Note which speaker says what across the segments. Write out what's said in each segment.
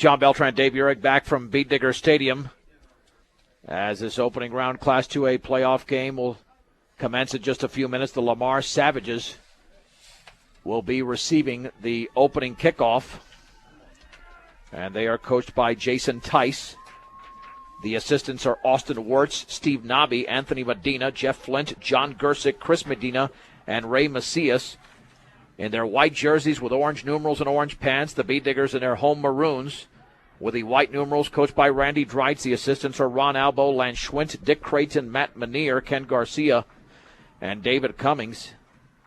Speaker 1: John Beltran, Dave Urich back from Beat Digger Stadium as this opening round Class 2A playoff game will commence in just a few minutes. The Lamar Savages will be receiving the opening kickoff, and they are coached by Jason Tice. The assistants are Austin Wirtz, Steve Nobby, Anthony Medina, Jeff Flint, John Gersick, Chris Medina, and Ray Macias. In their white jerseys with orange numerals and orange pants, the Beat Diggers in their home maroons with the white numerals, coached by Randy Dreitz. The assistants are Ron Albo, Lance Schwint, Dick Creighton, Matt Manier, Ken Garcia, and David Cummings.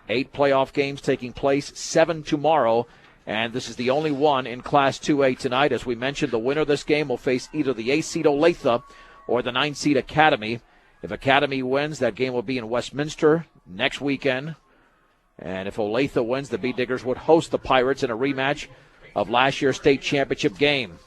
Speaker 1: 8 playoff games taking place, 7 tomorrow, and this is the only one in Class 2A tonight. As we mentioned, the winner of this game will face either the 8-seed Olathe or the 9-seed Academy. If Academy wins, that game will be in Westminster next weekend. And if Olathe wins, the Beat Diggers would host the Pirates in a rematch of last year's state championship game.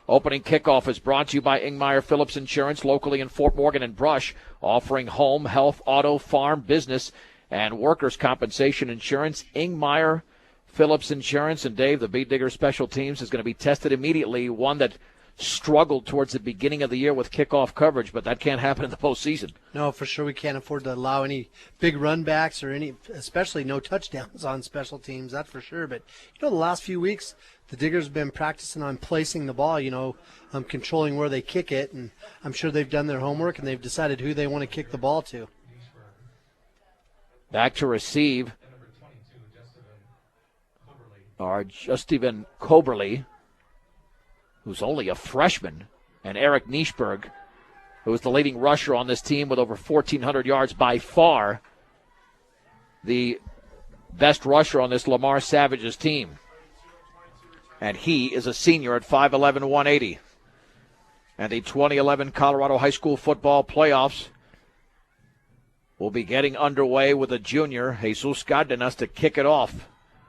Speaker 1: Opening kickoff is brought to you by Ingmeyer Phillips Insurance, locally in Fort Morgan and Brush, offering home, health, auto, farm, business, and workers' compensation insurance. Ingmeyer Phillips Insurance. And Dave, the Beat Digger Special Teams is going to be tested immediately, one that struggled towards the beginning of the year with kickoff coverage, but that can't happen in the postseason.
Speaker 2: No, for sure we can't afford to allow any big run backs or any, especially no touchdowns on special teams, that's for sure. But, the last few weeks, the Diggers have been practicing on placing the ball, controlling where they kick it, and I'm sure they've done their homework and they've decided who they want to kick the ball to.
Speaker 1: Back to receive are Justin Coberly, who's only a freshman, and Eric Nischberg, who is the leading rusher on this team with over 1,400 yards, by far the best rusher on this Lamar Savages team. And he is a senior at 5'11", 180. And the 2011 Colorado High School football playoffs will be getting underway with a junior, Jesus Cardenas, to kick it off.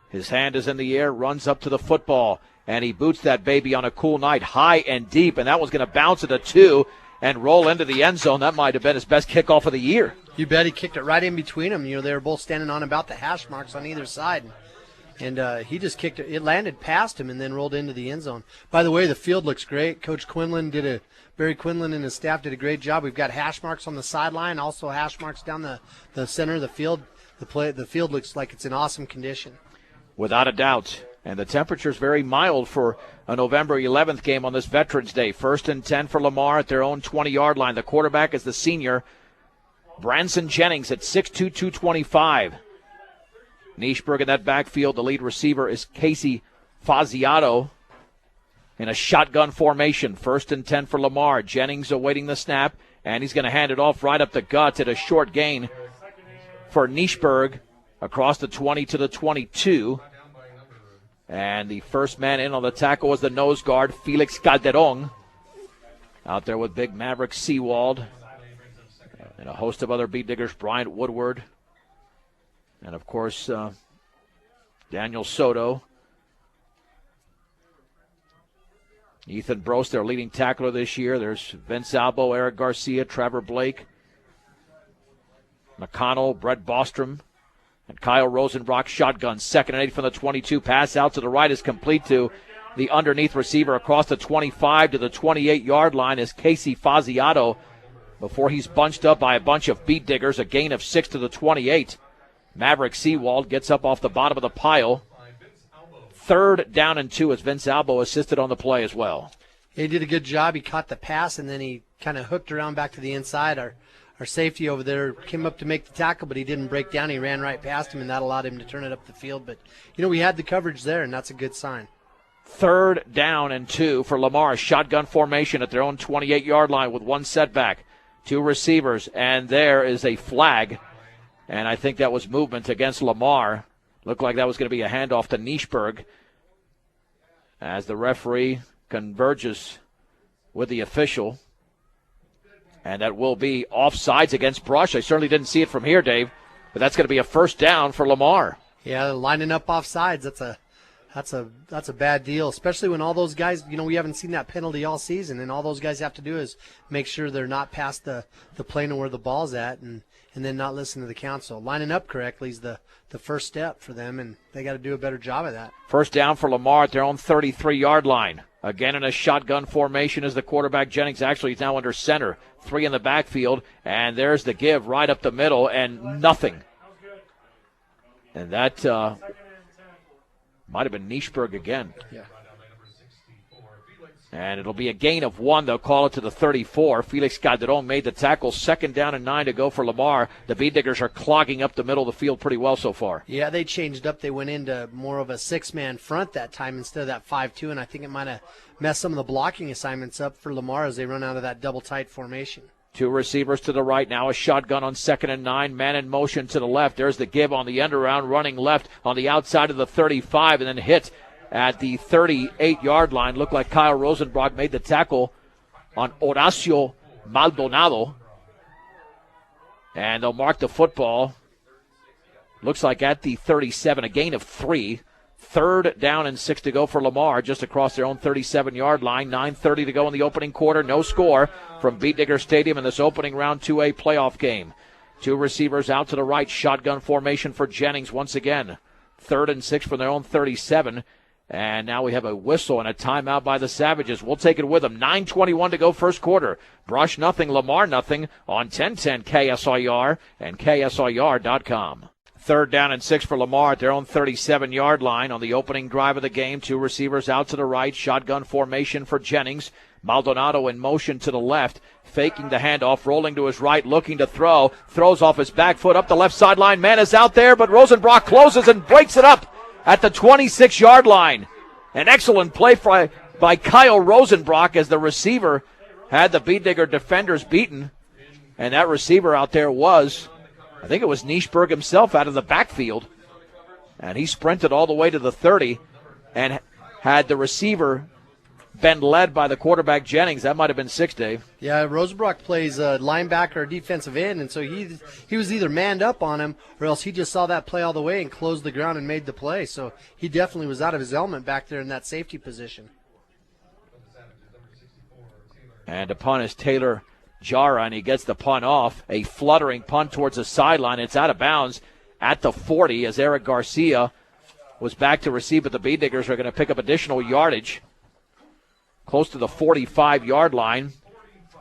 Speaker 1: His hand is in the air, runs up to the football, and he boots that baby on a cool night, high and deep, and that was going to bounce at a 2 and roll into the end zone. That might have been his best kickoff of the year.
Speaker 2: You bet. He kicked it right in between them. They were both standing on about the hash marks on either side. And he just kicked it. It landed past him and then rolled into the end zone. By the way, the field looks great. Coach Barry Quinlan and his staff did a great job. We've got hash marks on the sideline, also hash marks down the center of the field. The field looks like it's in awesome condition.
Speaker 1: Without a doubt. And the temperature's very mild for a November 11th game on this Veterans Day. 1st and 10 for Lamar at their own 20-yard line. The quarterback is the senior, Branson Jennings, at 6'2", 225. Nischberg in that backfield. The lead receiver is Casey Faziato in a shotgun formation. 1st and 10 for Lamar. Jennings awaiting the snap, and he's going to hand it off right up the gut at a short gain for Nischberg across the 20 to the 22. And the first man in on the tackle was the nose guard, Felix Calderon, out there with big Maverick Seawald and a host of other Beat Diggers, Bryant Woodward, and, of course, Daniel Soto. Ethan Brose, their leading tackler this year. There's Vince Albo, Eric Garcia, Trevor Blake, McConnell, Brett Bostrom, and Kyle Rosenbrock. Shotgun, 2nd and 8 from the 22. Pass out to the right is complete to the underneath receiver across the 25 to the 28-yard line is Casey Faziato before he's bunched up by a bunch of Beat Diggers. A gain of 6 to the 28. Maverick Seawald gets up off the bottom of the pile. 3rd down and 2 as Vince Albo assisted on the play as well.
Speaker 2: He did a good job. He caught the pass, and then he kind of hooked around back to the inside. Our safety over there came up to make the tackle, but he didn't break down. He ran right past him, and that allowed him to turn it up the field. But, we had the coverage there, and that's a good sign.
Speaker 1: 3rd down and 2 for Lamar. Shotgun formation at their own 28-yard line with one setback. 2 receivers, and there is a flag. And I think that was movement against Lamar. Looked like that was going to be a handoff to Nischberg as the referee converges with the official. And that will be offsides against Brush. I certainly didn't see it from here, Dave, but that's going to be a 1st down for Lamar.
Speaker 2: Yeah, lining up offsides. That's a bad deal, especially when all those guys, we haven't seen that penalty all season, and all those guys have to do is make sure they're not past the plane of where the ball's at, and then not listen to the count. So lining up correctly is the first step for them, and they got to do a better job of that.
Speaker 1: First down for Lamar at their own 33-yard line. Again in a shotgun formation as the quarterback Jennings actually is now under center. 3 in the backfield, and there's the give right up the middle, and nothing. And that might have been Nischberg again.
Speaker 2: Yeah.
Speaker 1: And it'll be a gain of 1. They'll call it to the 34. Felix Calderon made the tackle. 2nd down and 9 to go for Lamar. The Bead Diggers are clogging up the middle of the field pretty well so far.
Speaker 2: Yeah, they changed up. They went into more of a 6-man front that time instead of that 5-2, and I think it might have messed some of the blocking assignments up for Lamar as they run out of that double tight formation.
Speaker 1: 2 receivers to the right now. A shotgun on 2nd and 9. Man in motion to the left. There's the give on the end around, running left on the outside of the 35, and then hit at the 38-yard line. Looked like Kyle Rosenbrock made the tackle on Horacio Maldonado. And they'll mark the football. Looks like at the 37, a gain of 3. 3rd down and 6 to go for Lamar, just across their own 37-yard line. 9:30 to go in the opening quarter. No score from Beat Digger Stadium in this opening round 2A playoff game. 2 receivers out to the right. Shotgun formation for Jennings once again. 3rd and 6 from their own 37. And now we have a whistle and a timeout by the Savages. We'll take it with them. 9:21 to go first quarter. Brush nothing, Lamar nothing on 1010 KSIR and KSIR.com. 3rd down and 6 for Lamar at their own 37-yard line on the opening drive of the game. 2 receivers out to the right. Shotgun formation for Jennings. Maldonado in motion to the left, faking the handoff, rolling to his right, looking to throw. Throws off his back foot up the left sideline. Man is out there, but Rosenbrock closes and breaks it up at the 26-yard line. An excellent play by Kyle Rosenbrock as the receiver had the Bead Digger defenders beaten. And that receiver out there was, I think it was Nischberg himself out of the backfield. And he sprinted all the way to the 30 and had the receiver been led by the quarterback Jennings. That might have been 6, Dave.
Speaker 2: Yeah, Rosenbrock plays linebacker or defensive end, and so he was either manned up on him or else he just saw that play all the way and closed the ground and made the play. So he definitely was out of his element back there in that safety position.
Speaker 1: And the punt is Taylor Jara, and he gets the punt off. A fluttering punt towards the sideline. It's out of bounds at the 40 as Eric Garcia was back to receive, but the Bead Diggers are going to pick up additional yardage close to the 45-yard line.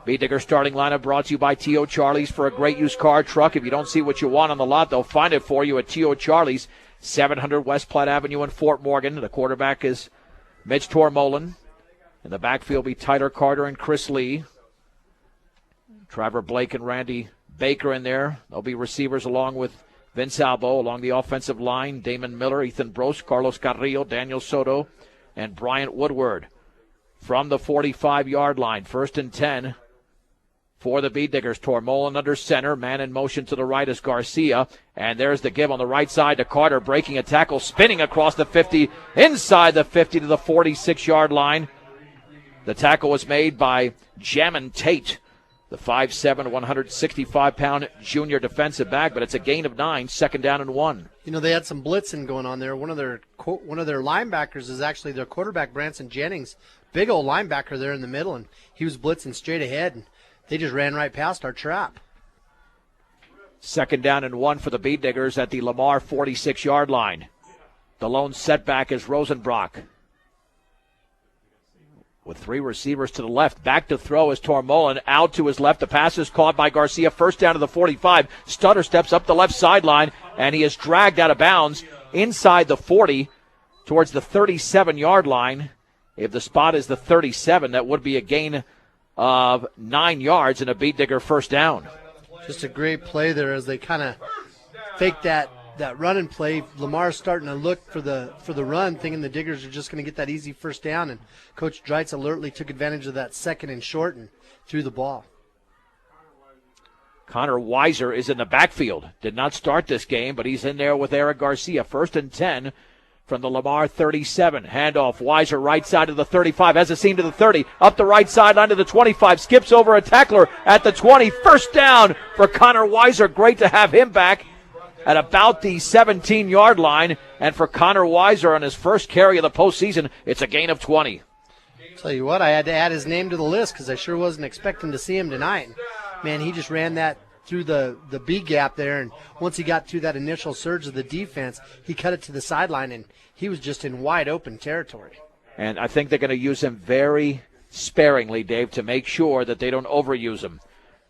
Speaker 1: Bead Digger starting lineup brought to you by T.O. Charlie's for a great used car truck. If you don't see what you want on the lot, they'll find it for you at T.O. Charlie's, 700 West Platte Avenue in Fort Morgan. The quarterback is Mitch Tormolen. In the backfield be Tyler Carter and Chris Lee. Trevor Blake and Randy Baker in there. They'll be receivers along with Vince Albo. Along the offensive line, Damon Miller, Ethan Brose, Carlos Carrillo, Daniel Soto, and Bryant Woodward. From the 45-yard line, 1st and 10 for the Bead Diggers. Tormolen under center. Man in motion to the right is Garcia. And there's the give on the right side to Carter, breaking a tackle, spinning across the 50, inside the 50 to the 46-yard line. The tackle was made by Jammin Tate, the 5'7", 165-pound junior defensive back, but it's a gain of 9, 2nd down and 1.
Speaker 2: They had some blitzing going on there. One of their linebackers is actually their quarterback, Branson Jennings. Big old linebacker there in the middle, and he was blitzing straight ahead, and they just ran right past our trap.
Speaker 1: 2nd down and 1 for the Bead Diggers at the Lamar 46-yard line. The lone setback is Rosenbrock. With 3 receivers to the left. Back to throw is Tormolen. Out to his left. The pass is caught by Garcia. 1st down to the 45. Stutter steps up the left sideline, and he is dragged out of bounds inside the 40 towards the 37-yard line. If the spot is the 37, that would be a gain of 9 yards and a Bead Digger 1st down.
Speaker 2: Just a great play there as they kind of fake that run and play. Lamar's starting to look for the run, thinking the Diggers are just going to get that easy 1st down, and Coach Dreitz alertly took advantage of that 2nd and short and threw the ball.
Speaker 1: Connor Weiser is in the backfield. Did not start this game, but he's in there with Eric Garcia. 1st and 10 from the Lamar 37. Handoff, Weiser right side of the 35, has a seam to the 30, up the right sideline to the 25, skips over a tackler at the 20. 1st down for Connor Weiser. Great to have him back at about the 17-yard line. And for Connor Weiser on his first carry of the postseason, it's a gain of 20.
Speaker 2: Tell you what, I had to add his name to the list because I sure wasn't expecting to see him tonight. Man, he just ran that through the B gap there, and once he got through that initial surge of the defense, he cut it to the sideline, and he was just in wide open territory.
Speaker 1: And I think they're going to use him very sparingly, Dave, to make sure that they don't overuse him.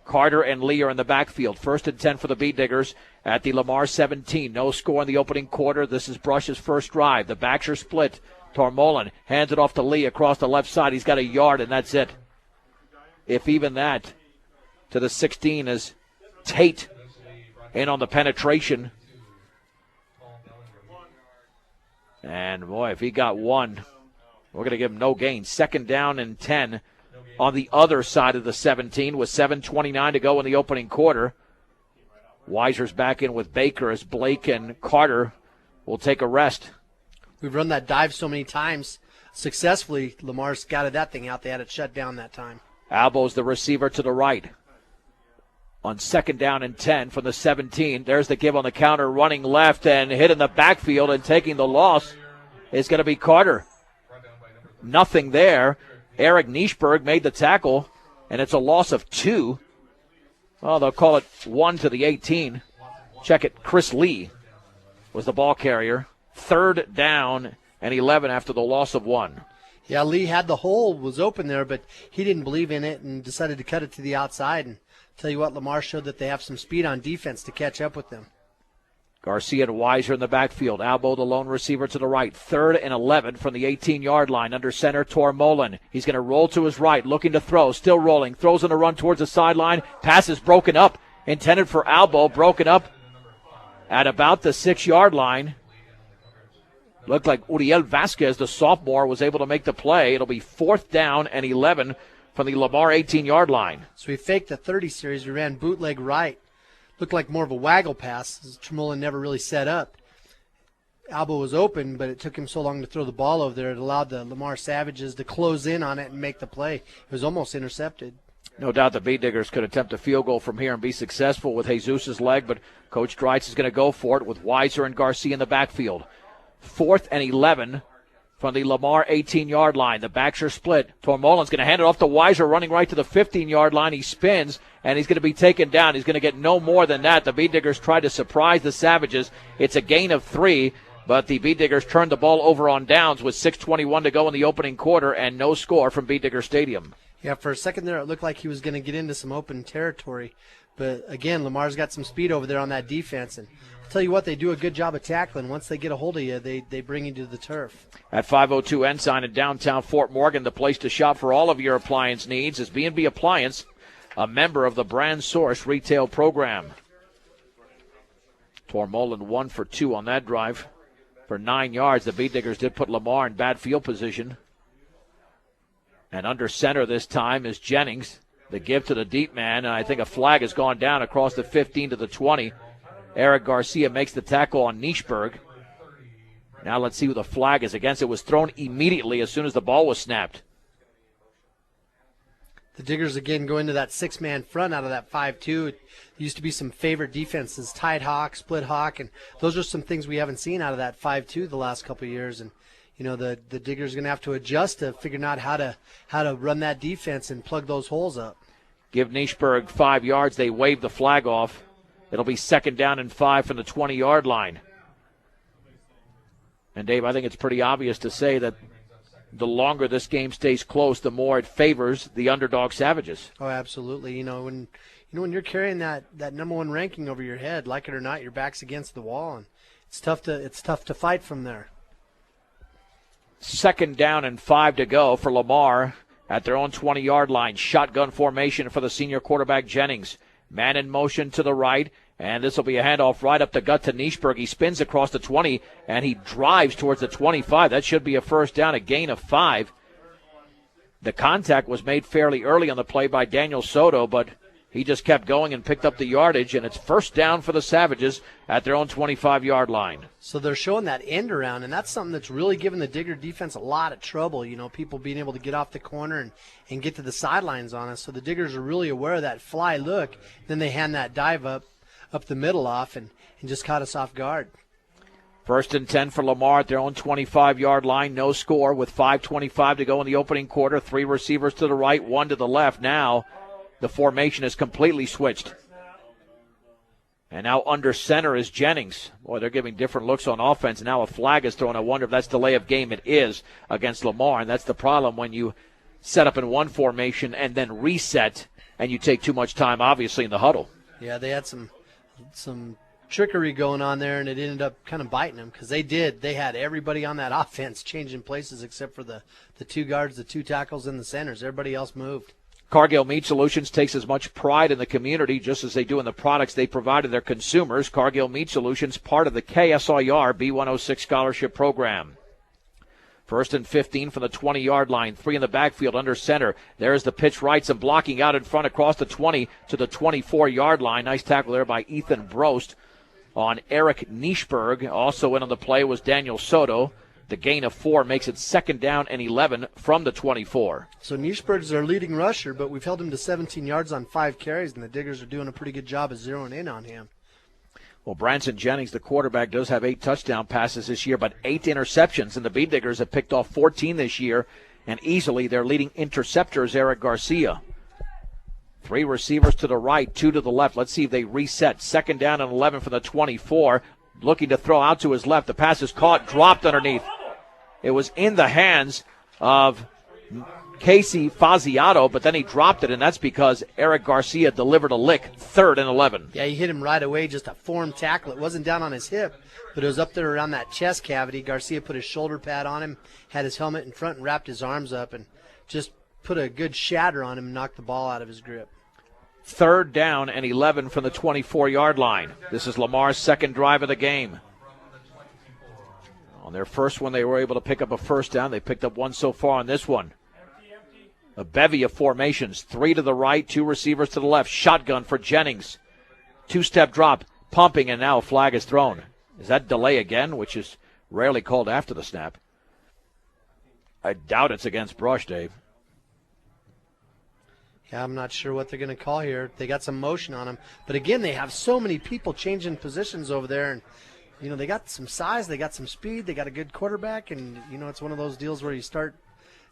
Speaker 1: Carter and Lee are in the backfield. 1st and 10 for the Beat Diggers at the Lamar 17. No score in the opening quarter. This is Brush's first drive. The backs are split. Tormolen hands it off to Lee across the left side. He's got a yard, and that's it. If even that, to the 16 is Tate in on the penetration. And, boy, if he got one, we're going to give him no gain. 2nd down and 10 on the other side of the 17 with 7:29 to go in the opening quarter. Weiser's back in with Baker as Blake and Carter will take a rest.
Speaker 2: We've run that dive so many times successfully. Lamar scouted that thing out. They had it shut down that time.
Speaker 1: Albo's the receiver to the right. On 2nd down and 10 from the 17. There's the give on the counter, running left and hit in the backfield, and taking the loss is going to be Carter. Nothing there. Eric Nischberg made the tackle, and it's a loss of 2. Well, they'll call it 1 to the 18. Check it. Chris Lee was the ball carrier. 3rd down and 11 after the loss of 1.
Speaker 2: Yeah, Lee had the hole, was open there, but he didn't believe in it and decided to cut it to the outside. And tell you what, Lamar showed that they have some speed on defense to catch up with them.
Speaker 1: Garcia and Weiser in the backfield. Albo, the lone receiver to the right. 3rd and 11 from the 18-yard line. Under center, Tormolen. He's going to roll to his right, looking to throw. Still rolling. Throws on a run towards the sideline. Pass is broken up. Intended for Albo. Broken up at about the 6-yard line. Looked like Uriel Vasquez, the sophomore, was able to make the play. It'll be 4th down and 11 from the Lamar 18-yard line.
Speaker 2: So we faked the 30 series. We ran bootleg right. Looked like more of a waggle pass, as Tremolin never really set up. Albo was open, but it took him so long to throw the ball over there. It allowed the Lamar Savages to close in on it and make the play. It was almost intercepted.
Speaker 1: No doubt the Beat Diggers could attempt a field goal from here and be successful with Jesus' leg, but Coach Dreitz is going to go for it with Weiser and Garcia in the backfield. 4th and 11 from the Lamar 18-yard line. The backs are split. Tormolen's going to hand it off to Weiser, running right to the 15-yard line. He spins, and he's going to be taken down. He's going to get no more than that. The Beat Diggers tried to surprise the Savages. It's a gain of 3, but the Beat Diggers turned the ball over on downs with 6:21 to go in the opening quarter and no score from Beat Digger Stadium.
Speaker 2: Yeah, for a second there, it looked like he was going to get into some open territory. But, again, Lamar's got some speed over there on that defense. And I'll tell you what, they do a good job of tackling. Once they get a hold of you, they bring you to the turf.
Speaker 1: At 502 Ensign in downtown Fort Morgan, the place to shop for all of your appliance needs is B&B Appliance, a member of the Brand Source retail program. Tormolen 1 for 2 on that drive for 9 yards. The Beat Diggers did put Lamar in bad field position. And under center this time is Jennings. The give to the deep man, and I think a flag has gone down across the 15 to the 20. Eric Garcia makes the tackle on Nischberg. Now let's see who the flag is against. It was thrown immediately as soon as the ball was snapped.
Speaker 2: The Diggers again go into that 6-man front out of that 5-2. It used to be some favorite defenses, tight hawk, split hawk, and those are some things we haven't seen out of that 5-2 the last couple of years. And you know, the Diggers are going to have to adjust to figuring out how to run that defense and plug those holes up.
Speaker 1: Give Nischberg 5 yards. They wave the flag off. It'll be 2nd down and 5 from the 20-yard line. And, Dave, I think it's pretty obvious to say that the longer this game stays close, the more it favors the underdog Savages.
Speaker 2: Oh, absolutely. You know, when you're carrying that number 1 ranking over your head, like it or not, your back's against the wall, and it's tough to fight from there.
Speaker 1: 2nd down and 5 to go for Lamar at their own 20-yard line. Shotgun formation for the senior quarterback Jennings. Man in motion to the right, and this will be a handoff right up the gut to Nischberg. He spins across the 20, and he drives towards the 25. That should be a first down, a gain of 5. The contact was made fairly early on the play by Daniel Soto, but he just kept going and picked up the yardage, and it's first down for the Savages at their own 25-yard line.
Speaker 2: So they're showing that end around, and that's something that's really given the Digger defense a lot of trouble, you know, people being able to get off the corner and get to the sidelines on us. So the Diggers are really aware of that fly look. Then they hand that dive up. up the middle off and just caught us off guard.
Speaker 1: 1st and 10 for Lamar at their own 25-yard line. No score with 5:25 to go in the opening quarter. 3 receivers to the right, 1 to the left. Now the formation is completely switched. And now under center is Jennings. Boy, they're giving different looks on offense. Now a flag is thrown. I wonder if that's delay of game. It is against Lamar, and that's the problem when you set up in one formation and then reset, and you take too much time, obviously, in the huddle.
Speaker 2: Yeah, they had some trickery going on there, and it ended up kind of biting them because they had everybody on that offense changing places except for the 2 guards, the 2 tackles, and the centers. Everybody else moved.
Speaker 1: Cargill Meat Solutions takes as much pride in the community just as they do in the products they provide to their consumers. Cargill Meat Solutions, part of the KSIR B106 scholarship program. 1st and 15 from the 20-yard line. 3 in the backfield under center. There's the pitch right. Some blocking out in front across the 20 to the 24-yard line. Nice tackle there by Ethan Brost on Eric Nischberg. Also in on the play was Daniel Soto. The gain of 4 makes it 2nd down and 11 from the 24.
Speaker 2: So Nischberg's their leading rusher, but we've held him to 17 yards on 5 carries, and the Diggers are doing a pretty good job of zeroing in on him.
Speaker 1: Well, Branson Jennings, the quarterback, does have 8 touchdown passes this year, but 8 interceptions, and the Bee Diggers have picked off 14 this year, and easily their leading interceptor is Eric Garcia. 3 receivers to the right, 2 to the left. Let's see if they reset. 2nd down and 11 from the 24. Looking to throw out to his left. The pass is caught, dropped underneath. It was in the hands of Casey Faziato, but then he dropped it, and that's because Eric Garcia delivered a lick. 3rd and 11.
Speaker 2: Yeah, he hit him right away, just a form tackle. It wasn't down on his hip, but it was up there around that chest cavity. Garcia put his shoulder pad on him, had his helmet in front, and wrapped his arms up, and just put a good shatter on him and knocked the ball out of his grip.
Speaker 1: 3rd down and 11 from the 24-yard line. This is Lamar's 2nd drive of the game. On their first one, they were able to pick up a 1st down. They picked up 1 so far on this one. A bevy of formations. 3 to the right, 2 receivers to the left. Shotgun for Jennings. 2-step drop, pumping, and now a flag is thrown. Is that delay again, which is rarely called after the snap? I doubt it's against Brush, Dave.
Speaker 2: Yeah, I'm not sure what they're going to call here. They got some motion on them. But again, they have so many people changing positions over there. And, they got some size, they got some speed, they got a good quarterback. And, it's one of those deals where you start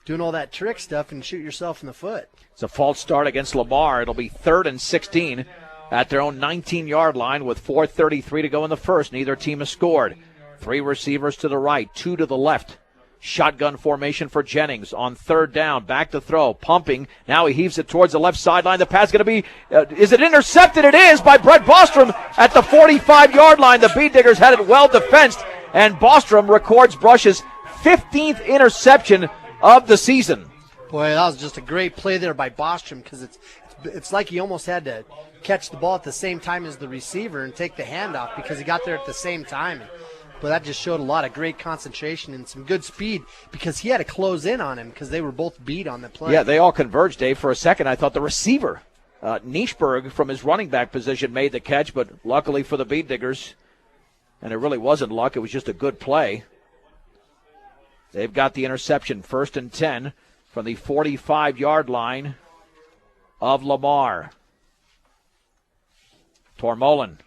Speaker 2: doing all that trick stuff and shoot yourself in the foot.
Speaker 1: It's a false start against Lamar. It'll be 3rd and 16 at their own 19-yard line with 4:33 to go in the first. Neither team has scored. 3 receivers to the right, 2 to the left. Shotgun formation for Jennings on 3rd down. Back to throw. Pumping. Now he heaves it towards the left sideline. The pass going to be, is it intercepted? It is by Brett Bostrom at the 45-yard line. The Bee Diggers had it well defensed, and Bostrom records Brush's 15th interception of the season.
Speaker 2: Boy, that was just a great play there by Bostrom because it's like he almost had to catch the ball at the same time as the receiver and take the handoff because he got there at the same time. But that just showed a lot of great concentration and some good speed because he had to close in on him because they were both beat on the play.
Speaker 1: Yeah, they all converged, Dave. For a second, I thought the receiver, Nischberg, from his running back position, made the catch, but luckily for the Bee Diggers, and it really wasn't luck, it was just a good play. They've got the interception, 1st and 10 from the 45-yard line of Lamar. Tormolen.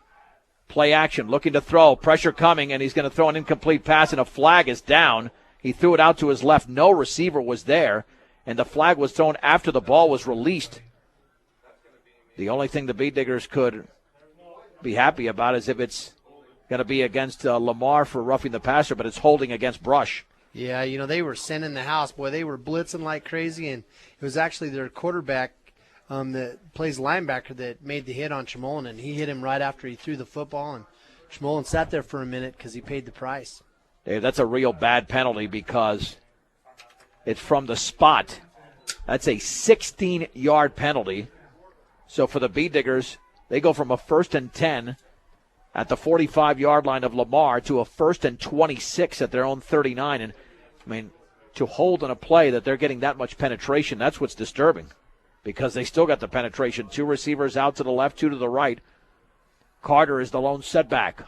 Speaker 1: Play action, looking to throw, pressure coming, and he's going to throw an incomplete pass, and a flag is down. He threw it out to his left. No receiver was there, and the flag was thrown after the ball was released. The only thing the Bee Diggers could be happy about is if it's going to be against Lamar for roughing the passer, but it's holding against Brush.
Speaker 2: Yeah, they were sending the house. Boy, they were blitzing like crazy, and it was actually their quarterback that plays linebacker that made the hit on Chmolin, and he hit him right after he threw the football, and Chmolin sat there for a minute because he paid the price.
Speaker 1: Dave, that's a real bad penalty because it's from the spot. That's a 16-yard penalty. So for the Bee Diggers, they go from a 1st and 10 at the 45-yard line of Lamar to a 1st and 26 at their own 39. And, to hold on a play that they're getting that much penetration, that's what's disturbing. Because they still got the penetration. 2 receivers out to the left, 2 to the right. Carter is the lone setback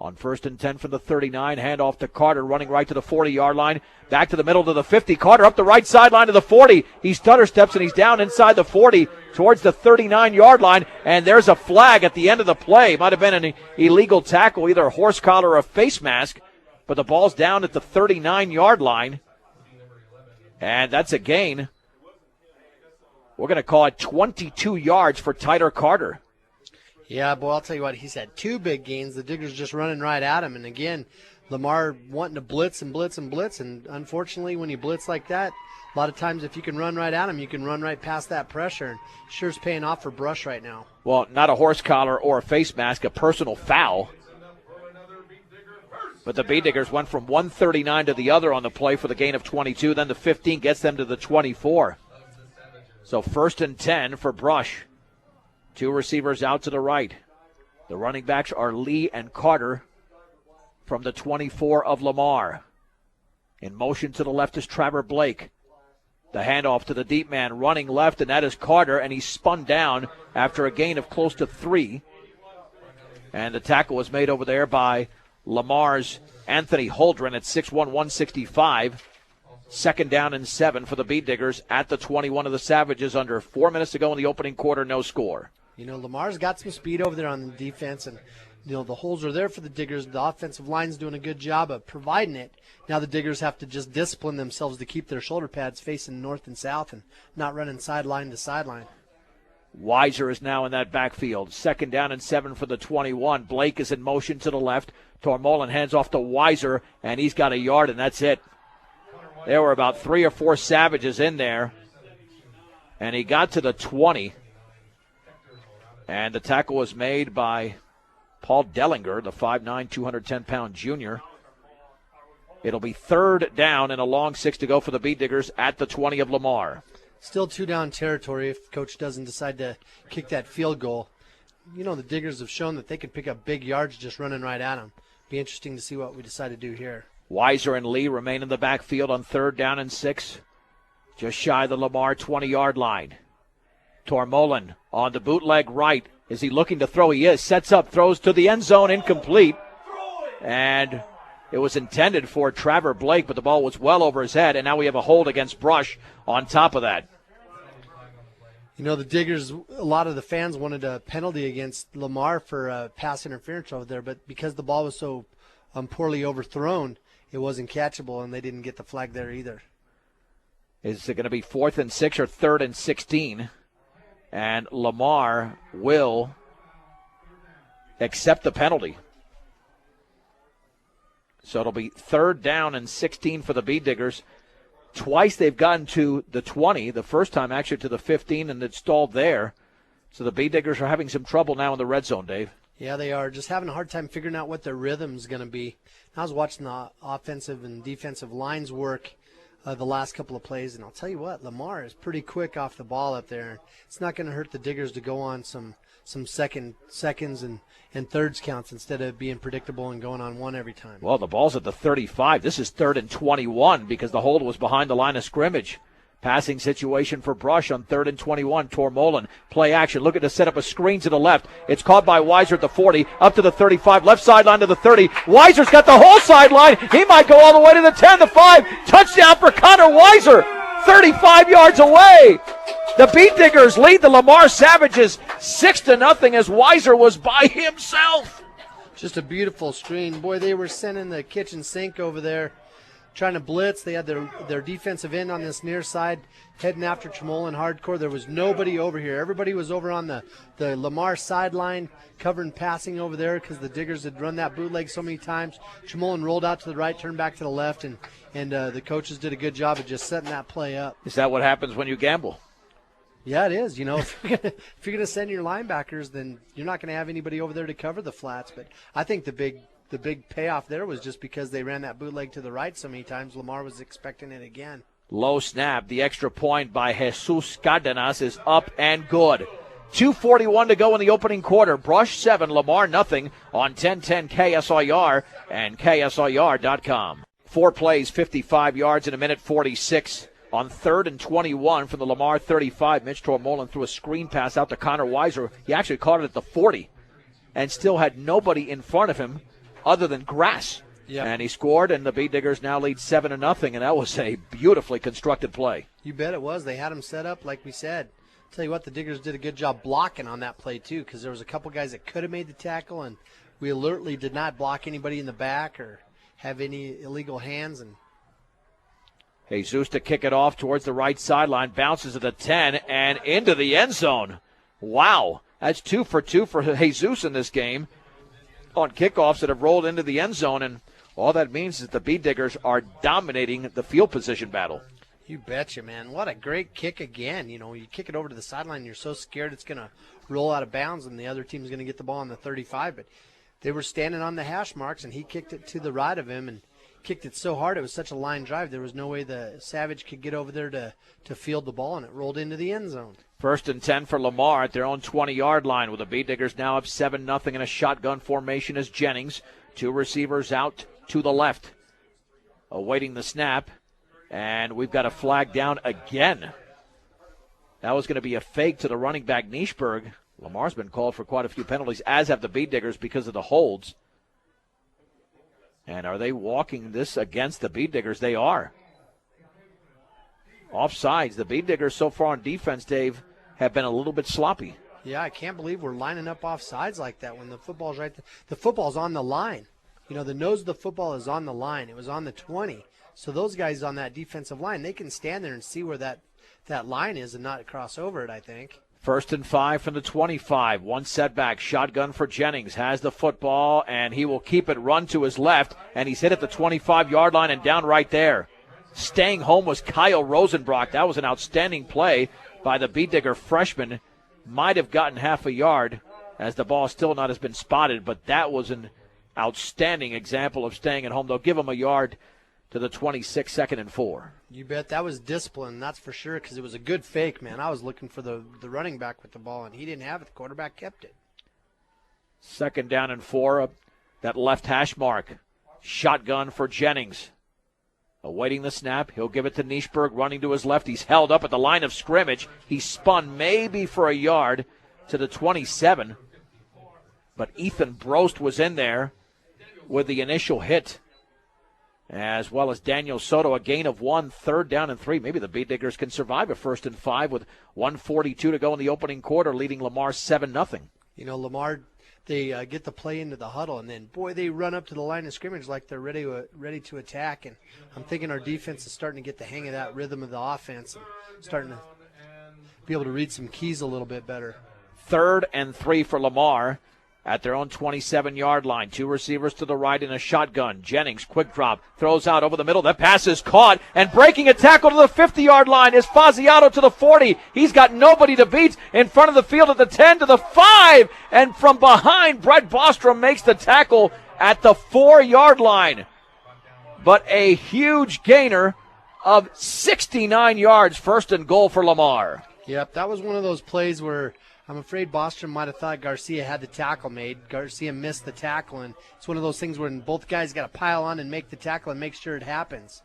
Speaker 1: On 1st and 10 from the 39, handoff to Carter, running right to the 40-yard line, back to the middle to the 50. Carter up the right sideline to the 40. He stutter steps and he's down inside the 40 towards the 39-yard line, and there's a flag at the end of the play. Might have been an illegal tackle, either a horse collar or a face mask, but the ball's down at the 39-yard line, and that's a gain. We're going to call it 22 yards for Tyler Carter.
Speaker 2: Yeah, boy, I'll tell you what, he's had two big gains. The Diggers just running right at him. And again, Lamar wanting to blitz and blitz and blitz. And unfortunately, when you blitz like that, a lot of times if you can run right at him, you can run right past that pressure. And sure is paying off for Brush right now.
Speaker 1: Well, not a horse collar or a face mask, a personal foul. But the Beat Diggers went from 139 to the other on the play for the gain of 22. Then the 15 gets them to the 24. So 1st and 10 for Brush. Two receivers out to the right. The running backs are Lee and Carter from the 24 of Lamar. In motion to the left is Trevor Blake. The handoff to the deep man running left, and that is Carter, and he's spun down after a gain of close to 3. And the tackle was made over there by Lamar's Anthony Holdren at 6'1", 165. 2nd down and 7 for the Beat Diggers at the 21 of the Savages. Under 4 minutes to go in the opening quarter, no score.
Speaker 2: You know, Lamar's got some speed over there on the defense, and, you know, the holes are there for the Diggers. The offensive line's doing a good job of providing it. Now the Diggers have to just discipline themselves to keep their shoulder pads facing north and south and not running sideline to sideline.
Speaker 1: Weiser is now in that backfield. 2nd down and 7 for the 21. Blake is in motion to the left. Tormolen hands off to Weiser, and he's got a yard, and that's it. There were about 3 or 4 Savages in there, and he got to the 20. And the tackle was made by Paul Dellinger, the 5'9", 210-pound junior. It'll be 3rd down and a long 6 to go for the Beat Diggers at the 20 of Lamar.
Speaker 2: Still 2-down territory if Coach doesn't decide to kick that field goal. You know, the Diggers have shown that they can pick up big yards just running right at them. Be interesting to see what we decide to do here.
Speaker 1: Weiser and Lee remain in the backfield on 3rd down and 6. Just shy of the Lamar 20-yard line. Tormolen on the bootleg right. Is he looking to throw? He is. Sets up, throws to the end zone, incomplete. And it was intended for Trevor Blake, but the ball was well over his head, and now we have a hold against Brush on top of that.
Speaker 2: You know, the Diggers, a lot of the fans wanted a penalty against Lamar for pass interference over there, but because the ball was so poorly overthrown, it wasn't catchable, and they didn't get the flag there either.
Speaker 1: Is it going to be 4th and 6 or 3rd and 16? And Lamar will accept the penalty. So it'll be 3rd down and 16 for the Beat Diggers. Twice they've gotten to the 20, the first time actually to the 15, and it stalled there. So the Beat Diggers are having some trouble now in the red zone, Dave.
Speaker 2: Yeah, they are. Just having a hard time figuring out what their rhythm's going to be. I was watching the offensive and defensive lines work the last couple of plays, and I'll tell you what, Lamar is pretty quick off the ball up there. It's not going to hurt the Diggers to go on some seconds and thirds counts instead of being predictable and going on one every time.
Speaker 1: Well, the ball's at the 35. This is 3rd and 21 because the hold was behind the line of scrimmage. Passing situation for Brush on 3rd and 21. Tormolen, play action, looking to set up a screen to the left. It's caught by Weiser at the 40, up to the 35, left sideline to the 30. Weiser's got the whole sideline. He might go all the way to the 10, the 5. Touchdown for Connor Weiser, 35 yards away. The Beat Diggers lead the Lamar Savages 6-0 as Weiser was by himself.
Speaker 2: Just a beautiful screen. Boy, they were sending the kitchen sink over there, trying to blitz. They had their defensive end on this near side, heading after Tremolin hardcore. There was nobody over here. Everybody was over on the Lamar sideline, covering passing over there because the Diggers had run that bootleg so many times. Tremolin rolled out to the right, turned back to the left, and the coaches did a good job of just setting that play up.
Speaker 1: Is that what happens when you gamble?
Speaker 2: Yeah, it is. You know, if you're gonna send your linebackers, then you're not going to have anybody over there to cover the flats. But I think the big payoff there was just because they ran that bootleg to the right so many times. Lamar was expecting it again.
Speaker 1: Low snap. The extra point by Jesus Cardenas is up and good. 2:41 to go in the opening quarter. Brush 7, Lamar nothing on 1010 KSIR and KSIR.com. 4 plays, 55 yards in a minute 46. On 3rd and 21 from the Lamar 35, Mitch Tormolen threw a screen pass out to Connor Weiser. He actually caught it at the 40 and still had nobody in front of him other than grass.
Speaker 2: Yep.
Speaker 1: And he scored, and the Bead Diggers now lead 7-0, and that was a beautifully constructed play.
Speaker 2: You bet it was. They had him set up, like we said. Tell you what, the Diggers did a good job blocking on that play, too, because there was a couple guys that could have made the tackle, and we alertly did not block anybody in the back or have any illegal hands. And
Speaker 1: Jesus to kick it off towards the right sideline, bounces at the 10 and into the end zone. Wow, that's 2 for 2 for Jesus in this game on kickoffs that have rolled into the end zone, and all that means is the Bead Diggers are dominating the field position battle.
Speaker 2: You betcha, man. What a great kick again. You know, you kick it over to the sideline, you're so scared it's going to roll out of bounds and the other team's going to get the ball on the 35, but they were standing on the hash marks, and he kicked it to the right of him and kicked it so hard it was such a line drive. There was no way the Savage could get over there to field the ball, and it rolled into the end zone.
Speaker 1: 1st and 10 for Lamar at their own 20-yard line, with the Bead Diggers now up 7-0 in a shotgun formation as Jennings. 2 receivers out to the left, awaiting the snap, and we've got a flag down again. That was going to be a fake to the running back, Nischberg. Lamar's been called for quite a few penalties, as have the Bead Diggers because of the holds. And are they walking this against the Bead Diggers? They are. Offsides. The Bead Diggers so far on defense, Dave, have been a little bit sloppy.
Speaker 2: Yeah, I can't believe we're lining up off sides like that when the football's right there. The football's on the line. You know, the nose of the football is on the line. It was on the 20. So those guys on that defensive line, they can stand there and see where that line is and not cross over it, I think.
Speaker 1: 1st and 5 from the 25. One setback. Shotgun for Jennings. Has the football, and he will keep it run to his left. And he's hit at the 25-yard line and down right there. Staying home was Kyle Rosenbrock. That was an outstanding play by the Bead Digger freshman. Might have gotten half a yard, as the ball still not has been spotted, but that was an outstanding example of staying at home. They'll give him a yard to the 26, 2nd and 4.
Speaker 2: You bet. That was discipline, that's for sure, because it was a good fake, man. I was looking for the running back with the ball, and he didn't have it. The quarterback kept it.
Speaker 1: 2nd down and 4, that left hash mark. Shotgun for Jennings. Awaiting the snap, he'll give it to Nischberg, running to his left. He's held up at the line of scrimmage. He spun maybe for a yard to the 27, but Ethan Brost was in there with the initial hit, as well as Daniel Soto. A gain of 1, 3rd down and 3. Maybe the Bead Diggers can survive a 1st and 5 with 1:42 to go in the opening quarter, leading Lamar 7-0.
Speaker 2: You know, Lamar, they get the play into the huddle, and then, boy, they run up to the line of scrimmage like they're ready to attack. And I'm thinking our defense is starting to get the hang of that rhythm of the offense and starting to be able to read some keys a little bit better.
Speaker 1: 3rd and 3 for Lamar at their own 27-yard line. 2 receivers to the right in a shotgun. Jennings, quick drop, throws out over the middle. That pass is caught, and breaking a tackle to the 50-yard line is Faziato to the 40. He's got nobody to beat in front of the field at the 10 to the 5, and from behind, Brett Bostrom makes the tackle at the 4-yard line. But a huge gainer of 69 yards, 1st and goal for Lamar.
Speaker 2: Yep, that was one of those plays where I'm afraid Bostrom might have thought Garcia had the tackle made. Garcia missed the tackle, and it's one of those things where both guys got to pile on and make the tackle and make sure it happens.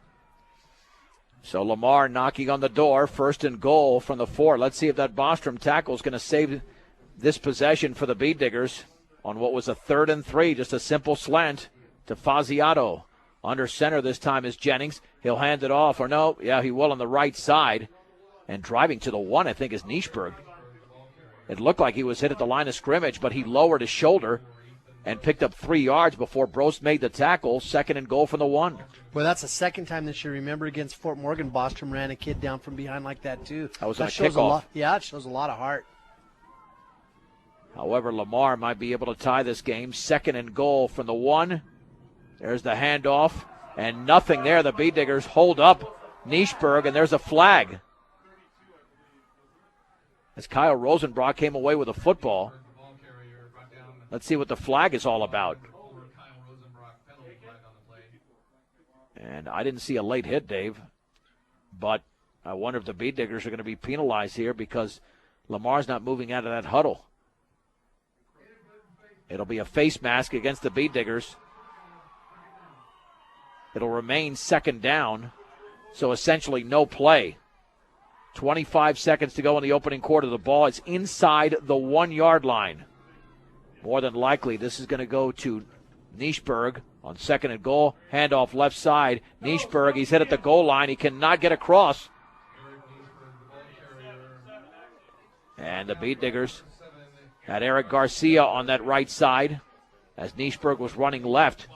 Speaker 1: So Lamar knocking on the door, 1st and goal from the 4. Let's see if that Bostrom tackle is going to save this possession for the Bead Diggers on what was a 3rd and 3, just a simple slant to Faziato. Under center this time is Jennings. He'll hand it off, or no, yeah, he will on the right side. And driving to the 1, I think, is Nischberg. It looked like he was hit at the line of scrimmage, but he lowered his shoulder and picked up 3 yards before Brost made the tackle. 2nd and goal from the 1.
Speaker 2: Well, that's the second time this year. Remember, against Fort Morgan, Bostrom ran a kid down from behind like that, too.
Speaker 1: That was on a kickoff.
Speaker 2: Yeah, it shows a lot of heart.
Speaker 1: However, Lamar might be able to tie this game. 2nd and goal from the 1. There's the handoff, and nothing there. The Bead Diggers hold up Nischberg, and there's a flag. As Kyle Rosenbrock came away with a football. Let's see what the flag is all about. And I didn't see a late hit, Dave. But I wonder if the Bead Diggers are going to be penalized here because Lamar's not moving out of that huddle. It'll be a face mask against the Bead Diggers. It'll remain 2nd down, so essentially no play. 25 seconds to go in the opening quarter. The ball is inside the 1-yard line. More than likely, this is going to go to Nischberg on second and goal. Handoff left side. Nischberg, he's hit at the goal line. He cannot get across. And the Beat Diggers had Eric Garcia on that right side as Nischberg was running left.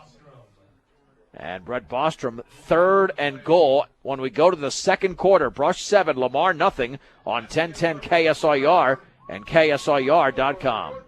Speaker 1: And Brett Bostrom, third and goal when we go to the second quarter. Brush 7, Lamar nothing on 1010 KSIR and KSIR.com.